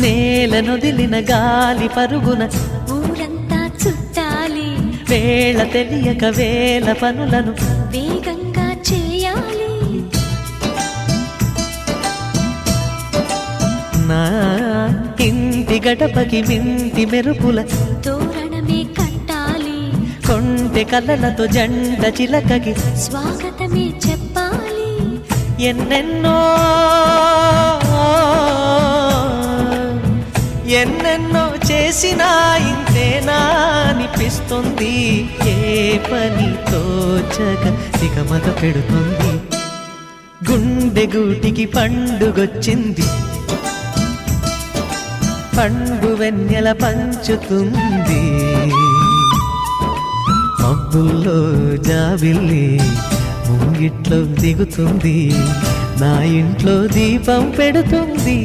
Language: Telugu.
నేలనొదిలిన గాలి పరుగున ఊరంతా చుట్టాలి, వేళ తెలియక వేల పనులను వేగంగా చేయాలి. నా ఇంటి గడపకి వింటి మెరుపుల తోరణమే కట్టాలి, కొంటె కలలతో జంట చిలకకి స్వాగతమే చెప్పాలి. ఎన్నెన్నో ఎన్నెన్నో చేసినా ఇంతేనా అనిపిస్తుంది. ఏ పని తోచక దిగమగ పెడుతుంది. గుండె గూటికి పండుగొచ్చింది, పండు వెన్నెల పంచుతుంది. మబ్బుల్లో జాబిల్లి ముంగిట్లో దిగుతుంది, నా ఇంట్లో దీపం పెడుతుంది.